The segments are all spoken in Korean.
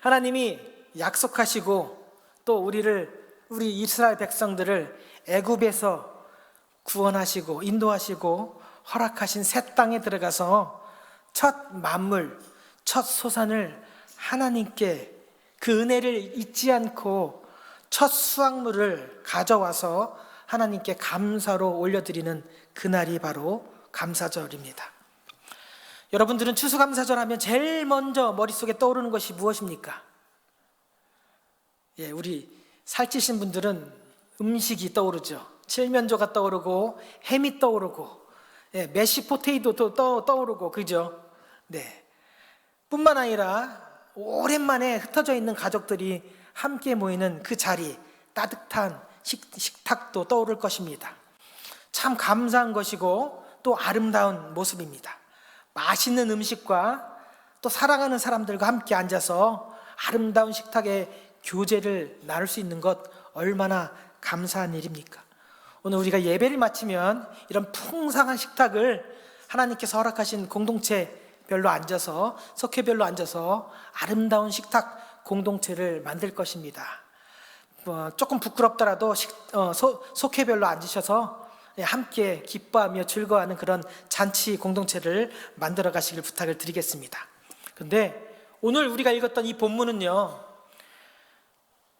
하나님이 약속하시고 또 우리 이스라엘 백성들을 애굽에서 구원하시고 인도하시고 허락하신 새 땅에 들어가서 첫 만물, 첫 소산을 하나님께 그 은혜를 잊지 않고 첫 수확물을 가져와서 하나님께 감사로 올려드리는 그날이 바로 감사절입니다. 여러분들은 추수감사절 하면 제일 먼저 머릿속에 떠오르는 것이 무엇입니까? 우리 살찌신 분들은 음식이 떠오르죠. 칠면조가 떠오르고 햄이 떠오르고 메시 포테이토도 떠오르고 그죠? 네. 뿐만 아니라 오랜만에 흩어져 있는 가족들이 함께 모이는 그 자리, 따뜻한 식탁도 떠오를 것입니다. 참 감사한 것이고 또 아름다운 모습입니다. 맛있는 음식과 또 사랑하는 사람들과 함께 앉아서 아름다운 식탁에 교제를 나눌 수 있는 것 얼마나 감사한 일입니까? 오늘 우리가 예배를 마치면 이런 풍성한 식탁을 하나님께서 허락하신 공동체별로 앉아서 석회별로 앉아서 아름다운 식탁 공동체를 만들 것입니다. 조금 부끄럽더라도 속회별로 앉으셔서 함께 기뻐하며 즐거워하는 그런 잔치 공동체를 만들어 가시길 부탁을 드리겠습니다. 그런데 오늘 우리가 읽었던 이 본문은요,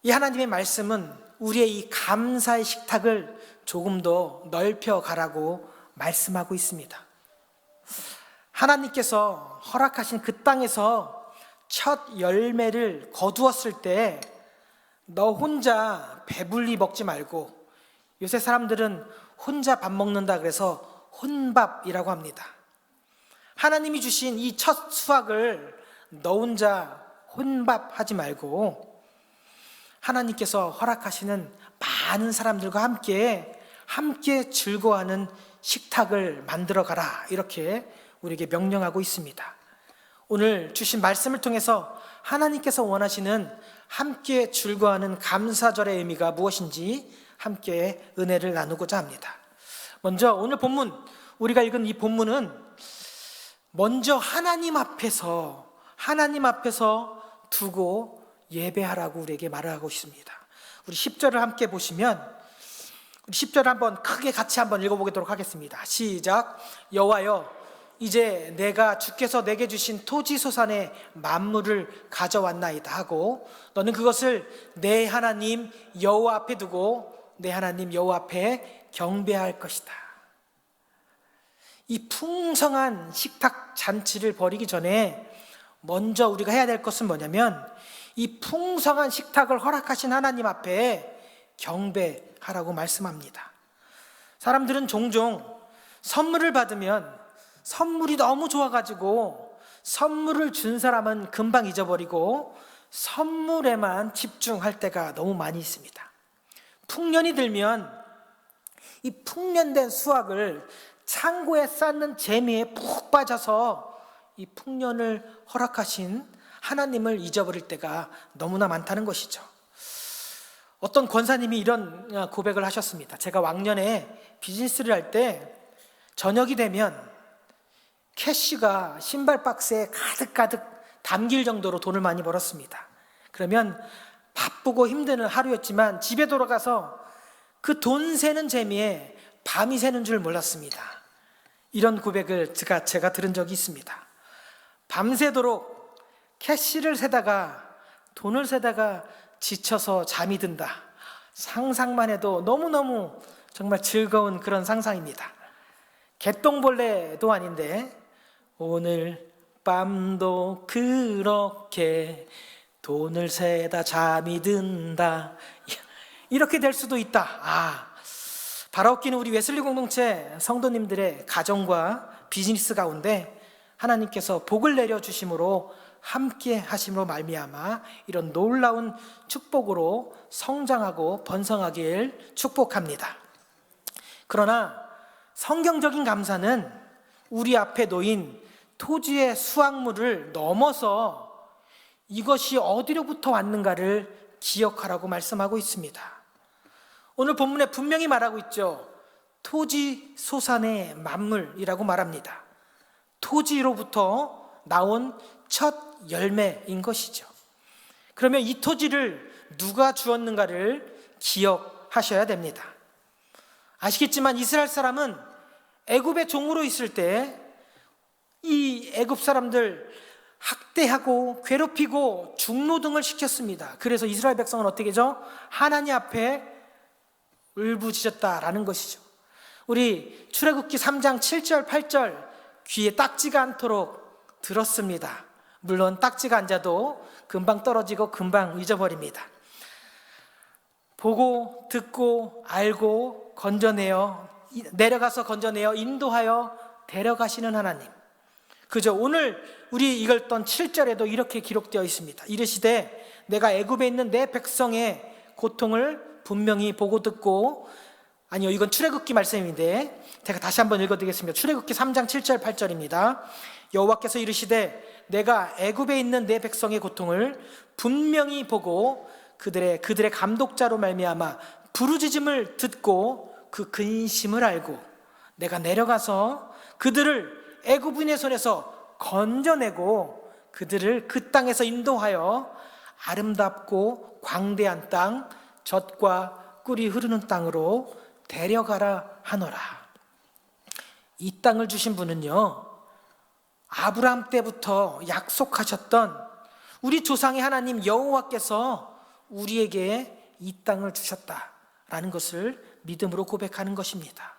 이 하나님의 말씀은 우리의 이 감사의 식탁을 조금 더 넓혀 가라고 말씀하고 있습니다. 하나님께서 허락하신 그 땅에서 첫 열매를 거두었을 때 너 혼자 배불리 먹지 말고, 요새 사람들은 혼자 밥 먹는다 그래서 혼밥이라고 합니다. 하나님이 주신 이 첫 수확을 너 혼자 혼밥하지 말고 하나님께서 허락하시는 많은 사람들과 함께 즐거워하는 식탁을 만들어 가라, 이렇게 우리에게 명령하고 있습니다. 오늘 주신 말씀을 통해서 하나님께서 원하시는 함께 즐거워하는 감사절의 의미가 무엇인지 함께 은혜를 나누고자 합니다. 먼저 오늘 본문, 우리가 읽은 이 본문은 먼저 하나님 앞에서 두고 예배하라고 우리에게 말을 하고 있습니다. 우리 10절을 함께 보시면, 우리 10절을 한번 크게 같이 한번 읽어보도록 하겠습니다. 시작. 여호와여, 이제 내가 주께서 내게 주신 토지소산의 만물을 가져왔나이다 하고 너는 그것을 내 하나님 여호와 앞에 두고 내 하나님 여호와 앞에 경배할 것이다. 이 풍성한 식탁 잔치를 벌이기 전에 먼저 우리가 해야 될 것은 뭐냐면 이 풍성한 식탁을 허락하신 하나님 앞에 경배하라고 말씀합니다. 사람들은 종종 선물을 받으면 선물이 너무 좋아가지고 선물을 준 사람은 금방 잊어버리고 선물에만 집중할 때가 너무 많이 있습니다. 풍년이 들면 이 풍년된 수확을 창고에 쌓는 재미에 푹 빠져서 이 풍년을 허락하신 하나님을 잊어버릴 때가 너무나 많다는 것이죠. 어떤 권사님이 이런 고백을 하셨습니다. 제가 왕년에 비즈니스를 할 때 저녁이 되면 캐시가 신발 박스에 가득가득 담길 정도로 돈을 많이 벌었습니다. 그러면 바쁘고 힘든 하루였지만 집에 돌아가서 그 돈 세는 재미에 밤이 새는 줄 몰랐습니다. 이런 고백을 제가 들은 적이 있습니다. 밤새도록 캐시를 세다가 돈을 세다가 지쳐서 잠이 든다. 상상만 해도 너무너무 정말 즐거운 그런 상상입니다. 개똥벌레도 아닌데 오늘 밤도 그렇게 돈을 세다 잠이 든다, 이렇게 될 수도 있다. 바라옵기는 우리 웨슬리 공동체 성도님들의 가정과 비즈니스 가운데 하나님께서 복을 내려주심으로 함께 하심으로 말미암아 이런 놀라운 축복으로 성장하고 번성하길 축복합니다. 그러나 성경적인 감사는 우리 앞에 놓인 토지의 수확물을 넘어서 이것이 어디로부터 왔는가를 기억하라고 말씀하고 있습니다. 오늘 본문에 분명히 말하고 있죠. 토지 소산의 만물이라고 말합니다. 토지로부터 나온 첫 열매인 것이죠. 그러면 이 토지를 누가 주었는가를 기억하셔야 됩니다. 아시겠지만 이스라엘 사람은 애굽의 종으로 있을 때 이 애굽 사람들 학대하고 괴롭히고 중노등을 시켰습니다. 그래서 이스라엘 백성은 어떻게 하죠? 하나님 앞에 울부짖었다라는 것이죠. 우리 출애굽기 3장 7절 8절 귀에 딱지가 않도록 들었습니다. 물론 딱지가 앉아도 금방 떨어지고 금방 잊어버립니다. 보고 듣고 알고 건져내어 내려가서 건져내어 인도하여 데려가시는 하나님. 그저 오늘 우리 읽었던 7절에도 이렇게 기록되어 있습니다. 이르시되 내가 애굽에 있는 내 백성의 고통을 분명히 보고 듣고, 아니요, 이건 출애굽기 말씀인데 제가 다시 한번 읽어드리겠습니다. 출애굽기 3장 7절 8절입니다. 여호와께서 이르시되 내가 애굽에 있는 내 백성의 고통을 분명히 보고 그들의 감독자로 말미암아 부르짖음을 듣고 그 근심을 알고 내가 내려가서 그들을 애굽인의 손에서 건져내고 그들을 그 땅에서 인도하여 아름답고 광대한 땅, 젖과 꿀이 흐르는 땅으로 데려가라 하노라. 이 땅을 주신 분은요, 아브라함 때부터 약속하셨던 우리 조상의 하나님 여호와께서 우리에게 이 땅을 주셨다라는 것을 믿음으로 고백하는 것입니다.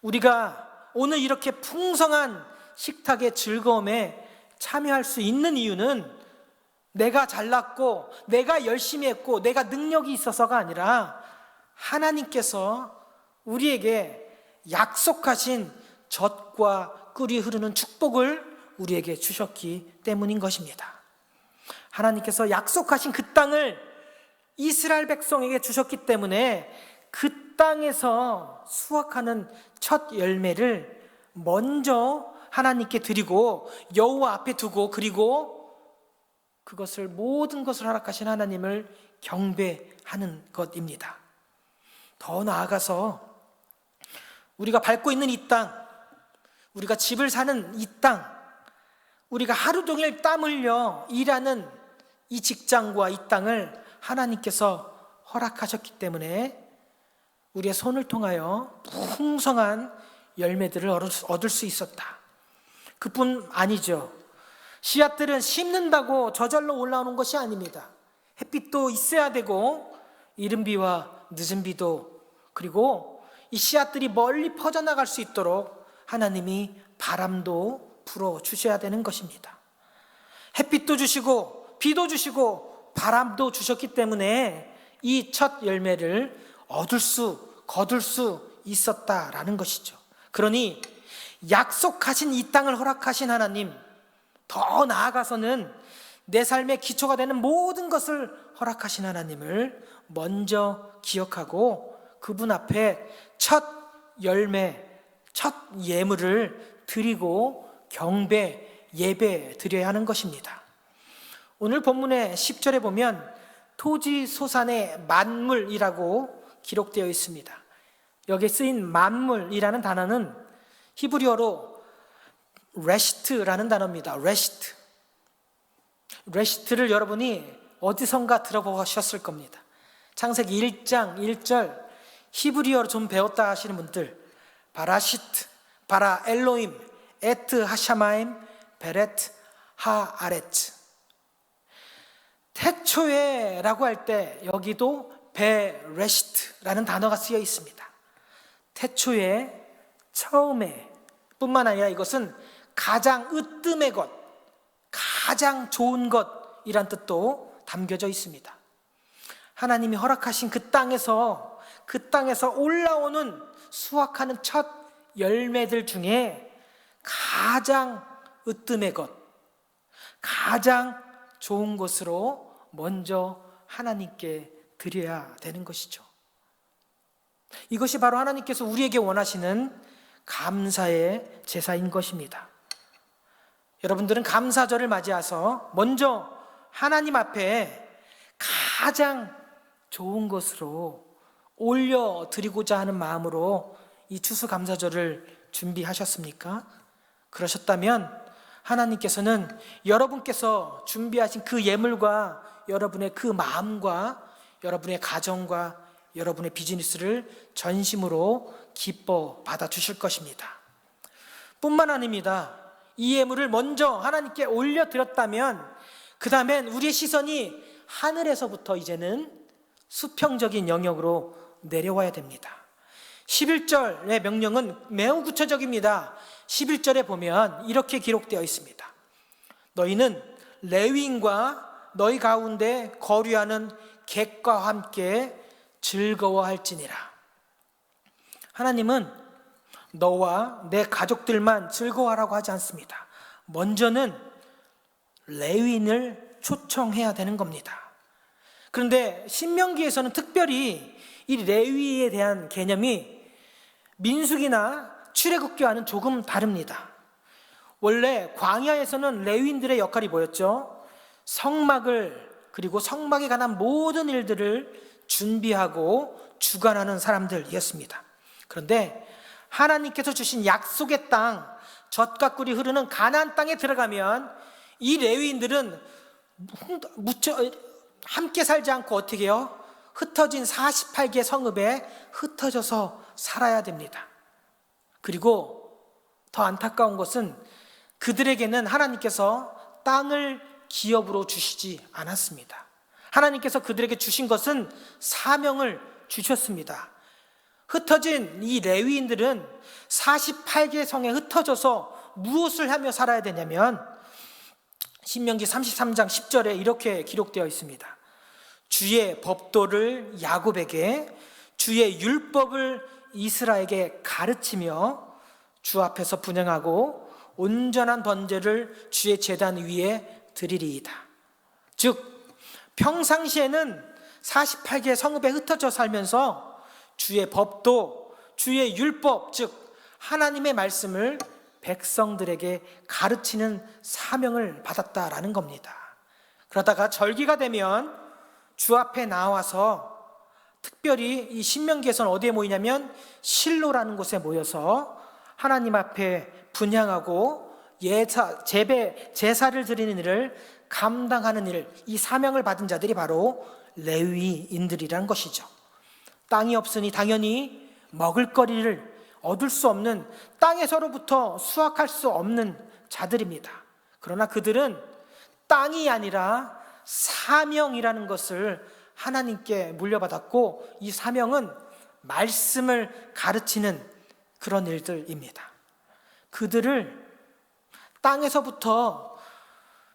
우리가 오늘 이렇게 풍성한 식탁의 즐거움에 참여할 수 있는 이유는 내가 잘났고 내가 열심히 했고 내가 능력이 있어서가 아니라 하나님께서 우리에게 약속하신 젖과 꿀이 흐르는 축복을 우리에게 주셨기 때문인 것입니다. 하나님께서 약속하신 그 땅을 이스라엘 백성에게 주셨기 때문에 그 땅에서 수확하는 첫 열매를 먼저 하나님께 드리고 여호와 앞에 두고, 그리고 그것을 모든 것을 허락하신 하나님을 경배하는 것입니다. 더 나아가서 우리가 밟고 있는 이 땅, 우리가 집을 사는 이 땅, 우리가 하루 종일 땀 흘려 일하는 이 직장과 이 땅을 하나님께서 허락하셨기 때문에 우리의 손을 통하여 풍성한 열매들을 얻을 수 있었다. 그뿐 아니죠. 씨앗들은 심는다고 저절로 올라오는 것이 아닙니다. 햇빛도 있어야 되고 이른 비와 늦은 비도, 그리고 이 씨앗들이 멀리 퍼져나갈 수 있도록 하나님이 바람도 불어주셔야 되는 것입니다. 햇빛도 주시고 비도 주시고 바람도 주셨기 때문에 이 첫 열매를 거둘 수 있었다라는 것이죠. 그러니 약속하신 이 땅을 허락하신 하나님, 더 나아가서는 내 삶의 기초가 되는 모든 것을 허락하신 하나님을 먼저 기억하고 그분 앞에 첫 열매, 첫 예물을 드리고 경배, 예배 드려야 하는 것입니다. 오늘 본문의 10절에 보면 토지 소산의 만물이라고 기록되어 있습니다. 여기에 쓰인 만물이라는 단어는 히브리어로 레시트라는 단어입니다. 레시트를 여러분이 어디선가 들어보셨을 겁니다. 창세기 1장 1절 히브리어로 좀 배웠다 하시는 분들, 바라시트, 바라 엘로임, 에트 하샤마임, 베레트 하아레츠. 태초에라고 할 때 여기도 베레시트라는 단어가 쓰여 있습니다. 태초에, 처음에 뿐만 아니라 이것은 가장 으뜸의 것, 가장 좋은 것이란 뜻도 담겨져 있습니다. 하나님이 허락하신 그 땅에서 올라오는 수확하는 첫 열매들 중에 가장 으뜸의 것, 가장 좋은 것으로 먼저 하나님께 드려야 되는 것이죠. 이것이 바로 하나님께서 우리에게 원하시는 감사의 제사인 것입니다. 여러분들은 감사절을 맞이해서 먼저 하나님 앞에 가장 좋은 것으로 올려드리고자 하는 마음으로 이 추수감사절을 준비하셨습니까? 그러셨다면 하나님께서는 여러분께서 준비하신 그 예물과 여러분의 그 마음과 여러분의 가정과 여러분의 비즈니스를 전심으로 기뻐 받아주실 것입니다. 뿐만 아닙니다. 이 예물을 먼저 하나님께 올려드렸다면 그 다음엔 우리의 시선이 하늘에서부터 이제는 수평적인 영역으로 내려와야 됩니다. 11절의 명령은 매우 구체적입니다. 11절에 보면 이렇게 기록되어 있습니다. 너희는 레위인과 너희 가운데 거류하는 객과 함께 즐거워할지니라. 하나님은 너와 내 가족들만 즐거워하라고 하지 않습니다. 먼저는 레위인을 초청해야 되는 겁니다. 그런데 신명기에서는 특별히 이 레위에 대한 개념이 민수기나 출애굽기와는 조금 다릅니다. 원래 광야에서는 레위인들의 역할이 뭐였죠? 성막을, 그리고 성막에 관한 모든 일들을 준비하고 주관하는 사람들이었습니다. 그런데 하나님께서 주신 약속의 땅, 젖과 꿀이 흐르는 가나안 땅에 들어가면 이 레위인들은 함께 살지 않고 어떻게 해요? 흩어진 48개 성읍에 흩어져서 살아야 됩니다. 그리고 더 안타까운 것은 그들에게는 하나님께서 땅을 기업으로 주시지 않았습니다. 하나님께서 그들에게 주신 것은 사명을 주셨습니다. 흩어진 이 레위인들은 48개 성에 흩어져서 무엇을 하며 살아야 되냐면 신명기 33장 10절에 이렇게 기록되어 있습니다. 주의 법도를 야곱에게, 주의 율법을 이스라엘에게 가르치며 주 앞에서 분향하고 온전한 번제를 주의 제단 위에 드리리이다. 즉 평상시에는 48개 성읍에 흩어져 살면서 주의 법도, 주의 율법, 즉 하나님의 말씀을 백성들에게 가르치는 사명을 받았다라는 겁니다. 그러다가 절기가 되면 주 앞에 나와서 특별히 이 신명기에서는 어디에 모이냐면 실로라는 곳에 모여서 하나님 앞에 분향하고 제사를 드리는 일을 감당하는 일, 이 사명을 받은 자들이 바로 레위인들이라는 것이죠. 땅이 없으니 당연히 먹을거리를 얻을 수 없는, 땅에서로부터 수확할 수 없는 자들입니다. 그러나 그들은 땅이 아니라 사명이라는 것을 하나님께 물려받았고, 이 사명은 말씀을 가르치는 그런 일들입니다. 그들을 땅에서부터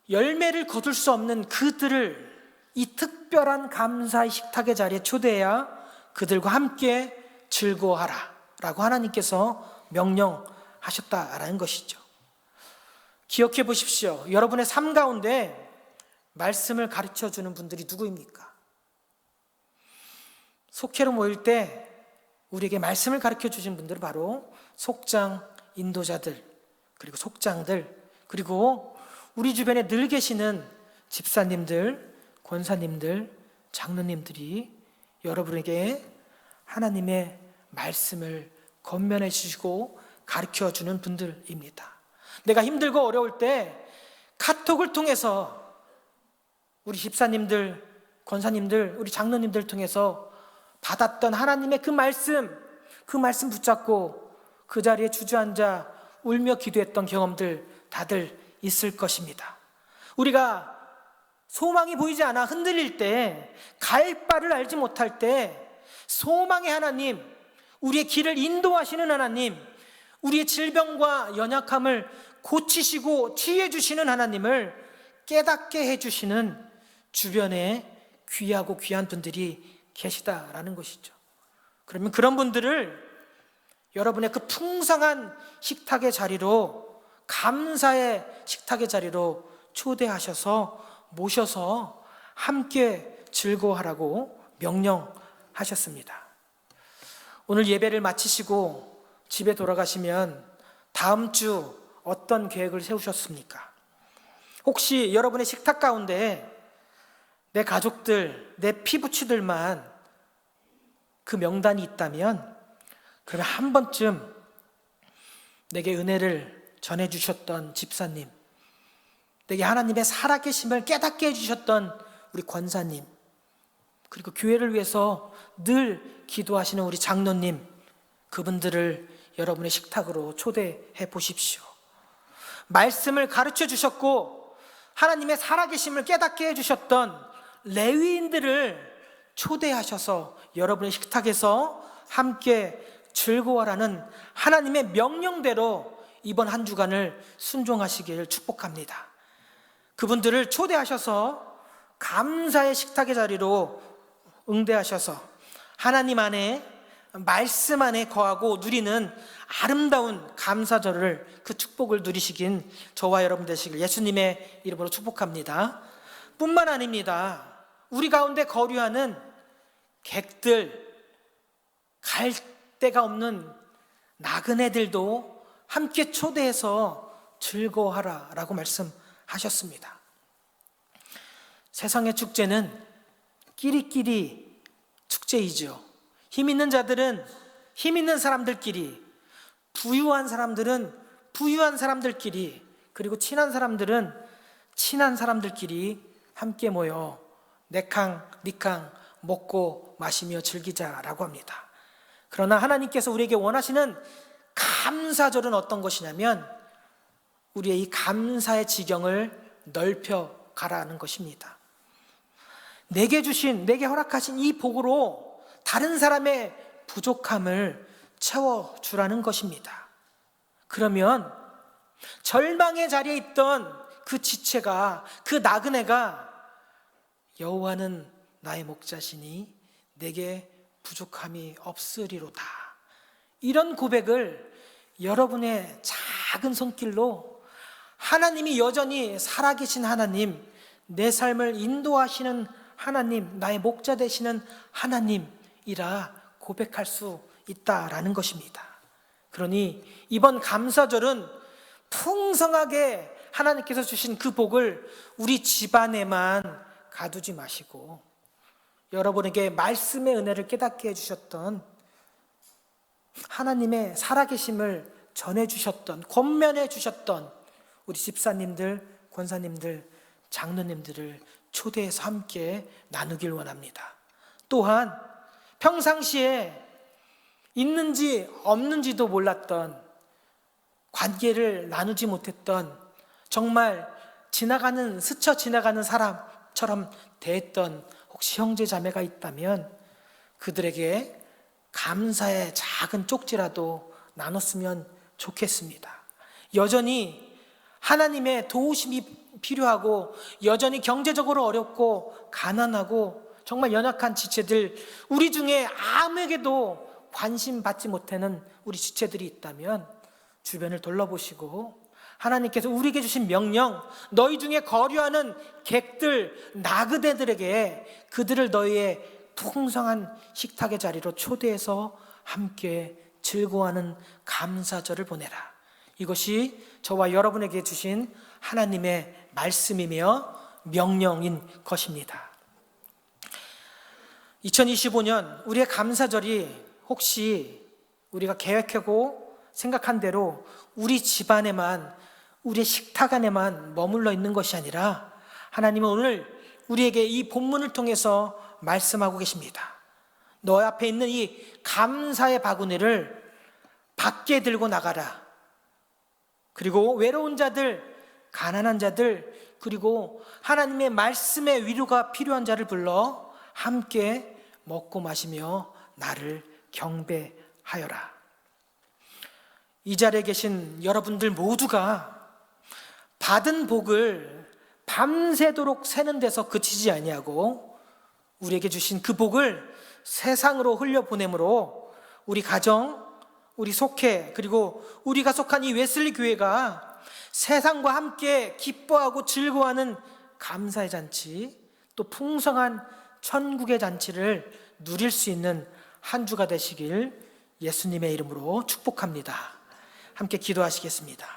열매를 거둘 수 없는 그들을 이 특별한 감사의 식탁의 자리에 초대해야 그들과 함께 즐거워하라 라고 하나님께서 명령하셨다라는 것이죠. 기억해 보십시오. 여러분의 삶 가운데 말씀을 가르쳐 주는 분들이 누구입니까? 속회로 모일 때 우리에게 말씀을 가르쳐 주신 분들은 바로 속장, 인도자들, 그리고 속장들, 그리고 우리 주변에 늘 계시는 집사님들, 권사님들, 장로님들이 여러분에게 하나님의 말씀을 권면해 주시고 가르쳐 주는 분들입니다. 내가 힘들고 어려울 때 카톡을 통해서 우리 집사님들, 권사님들, 우리 장로님들 통해서 받았던 하나님의 그 말씀 붙잡고 그 자리에 주저앉아 울며 기도했던 경험들 다들 있을 것입니다. 우리가 소망이 보이지 않아 흔들릴 때, 갈 바를 알지 못할 때 소망의 하나님, 우리의 길을 인도하시는 하나님, 우리의 질병과 연약함을 고치시고 치유해 주시는 하나님을 깨닫게 해주시는 주변에 귀하고 귀한 분들이 계시다라는 것이죠. 그러면 그런 분들을 여러분의 그 풍성한 식탁의 자리로, 감사의 식탁의 자리로 초대하셔서 모셔서 함께 즐거워하라고 명령하셨습니다. 오늘 예배를 마치시고 집에 돌아가시면 다음 주 어떤 계획을 세우셨습니까? 혹시 여러분의 식탁 가운데 내 가족들, 내 피부치들만 그 명단이 있다면, 그러면 한 번쯤 내게 은혜를 전해주셨던 집사님, 내게 하나님의 살아계심을 깨닫게 해주셨던 우리 권사님, 그리고 교회를 위해서 늘 기도하시는 우리 장로님, 그분들을 여러분의 식탁으로 초대해 보십시오. 말씀을 가르쳐 주셨고 하나님의 살아계심을 깨닫게 해주셨던 레위인들을 초대하셔서 여러분의 식탁에서 함께 즐거워라는 하나님의 명령대로 이번 한 주간을 순종하시길 축복합니다. 그분들을 초대하셔서 감사의 식탁의 자리로 응대하셔서 하나님 안에, 말씀 안에 거하고 누리는 아름다운 감사절을, 그 축복을 누리시긴 저와 여러분 되시길 예수님의 이름으로 축복합니다. 뿐만 아닙니다. 우리 가운데 거류하는 객들, 갈 데가 없는 나그네들도 함께 초대해서 즐거워하라 라고 말씀하셨습니다. 세상의 축제는 끼리끼리 축제이죠. 힘 있는 자들은 힘 있는 사람들끼리, 부유한 사람들은 부유한 사람들끼리, 그리고 친한 사람들은 친한 사람들끼리 함께 모여 내캉 니캉 먹고 마시며 즐기자라고 합니다. 그러나 하나님께서 우리에게 원하시는 감사절은 어떤 것이냐면 우리의 이 감사의 지경을 넓혀 가라는 것입니다. 내게 허락하신 이 복으로 다른 사람의 부족함을 채워주라는 것입니다. 그러면 절망의 자리에 있던 그 지체가, 그 나그네가 여호와는 나의 목자시니 내게 부족함이 없으리로다, 이런 고백을 여러분의 작은 손길로 하나님이 여전히 살아계신 하나님, 내 삶을 인도하시는 하나님, 나의 목자 되시는 하나님이라 고백할 수 있다라는 것입니다. 그러니 이번 감사절은 풍성하게 하나님께서 주신 그 복을 우리 집안에만 가두지 마시고 여러분에게 말씀의 은혜를 깨닫게 해주셨던, 하나님의 살아계심을 전해주셨던, 권면해 주셨던 우리 집사님들, 권사님들, 장로님들을 초대해서 함께 나누길 원합니다. 또한 평상시에 있는지 없는지도 몰랐던, 관계를 나누지 못했던, 정말 스쳐 지나가는 사람처럼 대했던 혹시 형제 자매가 있다면 그들에게 감사의 작은 쪽지라도 나눴으면 좋겠습니다. 여전히 하나님의 도우심이 필요하고, 여전히 경제적으로 어렵고 가난하고 정말 연약한 지체들, 우리 중에 아무에게도 관심 받지 못하는 우리 지체들이 있다면 주변을 둘러보시고 하나님께서 우리에게 주신 명령, 너희 중에 거류하는 객들, 나그네들에게 그들을 너희의 풍성한 식탁의 자리로 초대해서 함께 즐거워하는 감사절을 보내라. 이것이 저와 여러분에게 주신 하나님의 말씀이며 명령인 것입니다. 2025년 우리의 감사절이 혹시 우리가 계획하고 생각한 대로 우리 집안에만, 우리의 식탁 안에만 머물러 있는 것이 아니라 하나님은 오늘 우리에게 이 본문을 통해서 말씀하고 계십니다. 너 앞에 있는 이 감사의 바구니를 밖에 들고 나가라. 그리고 외로운 자들, 가난한 자들, 그리고 하나님의 말씀의 위로가 필요한 자를 불러 함께 먹고 마시며 나를 경배하여라. 이 자리에 계신 여러분들 모두가 받은 복을 밤새도록 세는 데서 그치지 아니하고 우리에게 주신 그 복을 세상으로 흘려보내므로 우리 가정, 우리 속해, 그리고 우리가 속한 이 웨슬리 교회가 세상과 함께 기뻐하고 즐거워하는 감사의 잔치, 또 풍성한 천국의 잔치를 누릴 수 있는 한 주가 되시길 예수님의 이름으로 축복합니다. 함께 기도하시겠습니다.